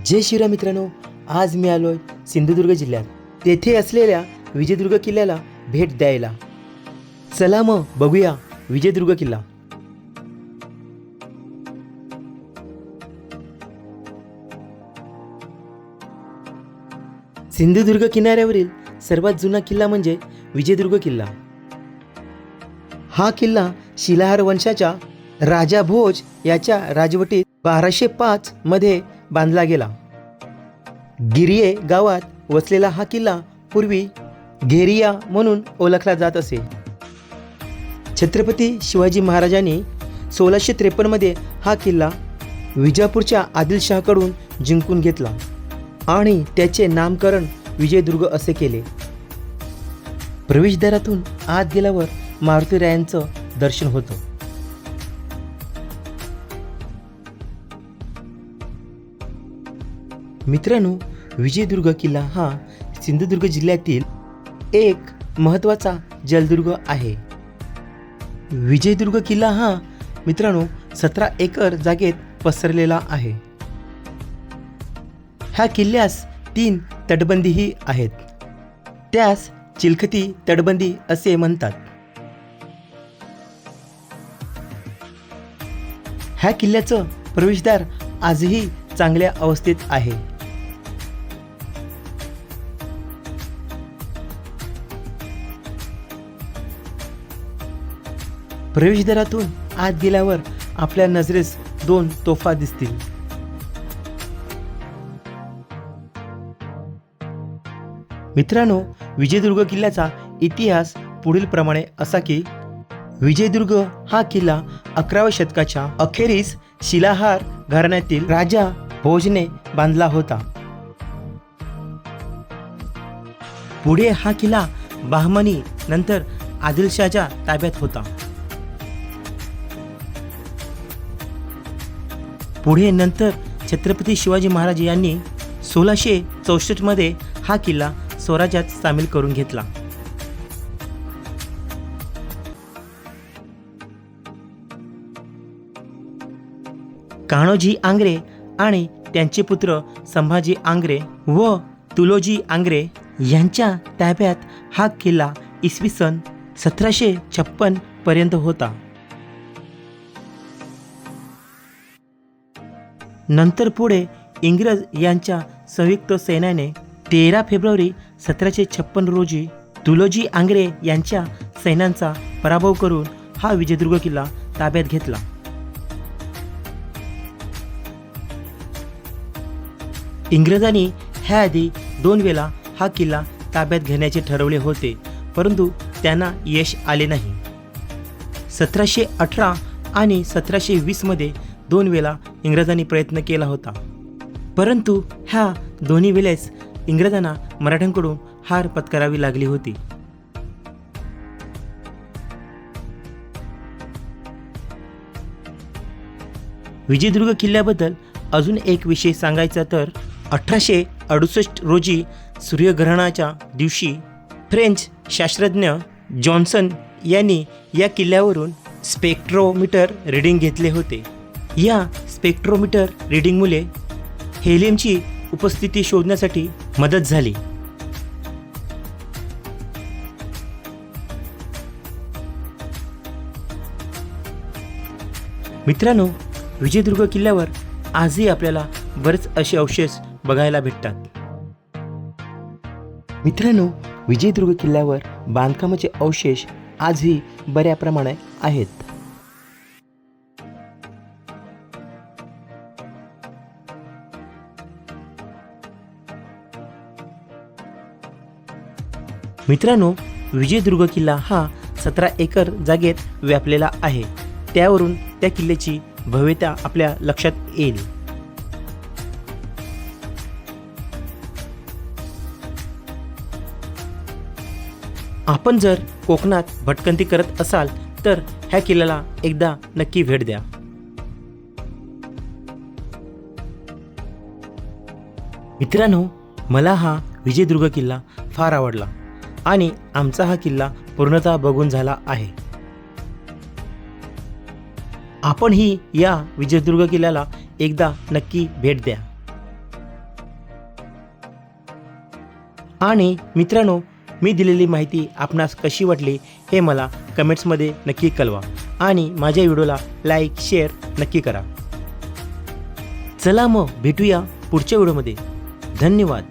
जय श्रीराम मित्रांनो, आज मी आलोय सिंधुदुर्ग जिल्ह्यात. तेथे असलेल्या विजयदुर्ग किल्ल्याला भेट द्यायला. चला मग बघूया विजयदुर्ग किल्ला. सिंधुदुर्ग किनाऱ्यावरील सर्वात जुना किल्ला म्हणजे विजयदुर्ग किल्ला. हा किल्ला शिलाहार वंशाच्या राजा भोज याच्या राजवटीत 1205 मध्ये बांधला गेला. गिरिये गावात वसलेला हा किल्ला पूर्वी घेरिया म्हणून ओळखला जात असे. छत्रपती शिवाजी महाराजांनी 1653 मध्ये हा किल्ला विजापूरच्या आदिलशहाकडून जिंकून घेतला आणि त्याचे नामकरण विजयदुर्ग असे केले. प्रवेशद्वारातून आत गेल्यावर मारुतीरायांचं दर्शन होतं. मित्रांनो, विजयदुर्ग किल्ला हा सिंधुदुर्ग जिल्ह्यातील एक महत्त्वाचा जलदुर्ग आहे. विजयदुर्ग किल्ला हा मित्रांनो 17 एकर जागेत पसरलेला आहे. ह्या किल्ल्यास 3 तटबंदीही आहेत. त्यास चिलखती तटबंदी असे म्हणतात. ह्या किल्ल्याचं प्रवेशद्वार आजही चांगल्या अवस्थेत आहे. प्रवेशद्वारातून आत गेल्यावर आपल्या नजरेस 2 तोफा दिसतील. मित्रांनो, विजयदुर्ग किल्ल्याचा इतिहास पुढील प्रमाणे असा की विजयदुर्ग हा किल्ला 11व्या शतकाच्या अखेरीस शिलाहार घराण्यातील राजा भोजने बांधला होता. पुढे हा किल्ला बहमनी नंतर आदिलशहाच्या ताब्यात होता. पुढे नंतर छत्रपती शिवाजी महाराज यांनी 1664 मध्ये हा किल्ला स्वराज्यात सामील करून घेतला. कान्होजी आंग्रे आणि त्यांचे पुत्र संभाजी आंग्रे व तुलोजी आंग्रे यांच्या ताब्यात हा किल्ला इसवी सन 1756 पर्यंत होता. नंतर पुढे इंग्रज यांच्या संयुक्त सैन्याने 13 फेब्रुवारी 1756 रोजी तुलोजी आंग्रे यांच्या सैन्यांचा पराभव करून हा विजयदुर्ग किल्ला ताब्यात घेतला. इंग्रजांनी ह्याआधी 2 वेळा हा किल्ला ताब्यात घेण्याचे ठरवले होते, परंतु त्यांना यश आले नाही. 1718 आणि 1720 मध्ये 2 वेळा इंग्रजांनी प्रयत्न केला होता, परंतु ह्या दोन्ही वेळेस इंग्रजांना मराठ्यांकडून हार पत्करावी लागली होती. विजयदुर्ग किल्ल्याबद्दल अजून एक विषय सांगायचा तर 1868 रोजी सूर्यग्रहणाच्या दिवशी फ्रेंच शास्त्रज्ञ जॉन्सन यांनी या किल्ल्यावरून स्पेक्ट्रोमीटर रीडिंग घेतले होते. या स्पेक्ट्रोमीटर रीडिंगमुळे हेलियमची उपस्थिती शोधण्यासाठी मदत झाली. मित्रांनो, विजयदुर्ग किल्ल्यावर आजही आपल्याला बरेच असे अवशेष बघायला भेटतात. मित्रांनो, विजयदुर्ग किल्ल्यावर बांधकामाचे अवशेष आजही बऱ्या प्रमाणात आहेत. मित्रांनो, विजयदुर्ग किल्ला हा 17 एकर जागेत व्यापलेला आहे. त्यावरून त्या किल्ल्याची भव्यता आपल्या लक्षात येईल. आपण जर कोकणात भटकंती करत असाल तर ह्या किल्ल्याला एकदा नक्की भेट द्या. मित्रांनो, मला हा विजयदुर्ग किल्ला फार आवडला आणि आमचा हा किल्ला पूर्णतः बघून झाला आहे. आपणही या विजयदुर्ग किल्ल्याला एकदा नक्की भेट द्या. आणि मित्रांनो, मी दिलेली माहिती आपणास कशी वाटली हे मला कमेंट्समध्ये नक्की कळवा आणि माझ्या व्हिडिओला लाईक शेअर नक्की करा. चला मग भेटूया पुढच्या व्हिडिओमध्ये. धन्यवाद.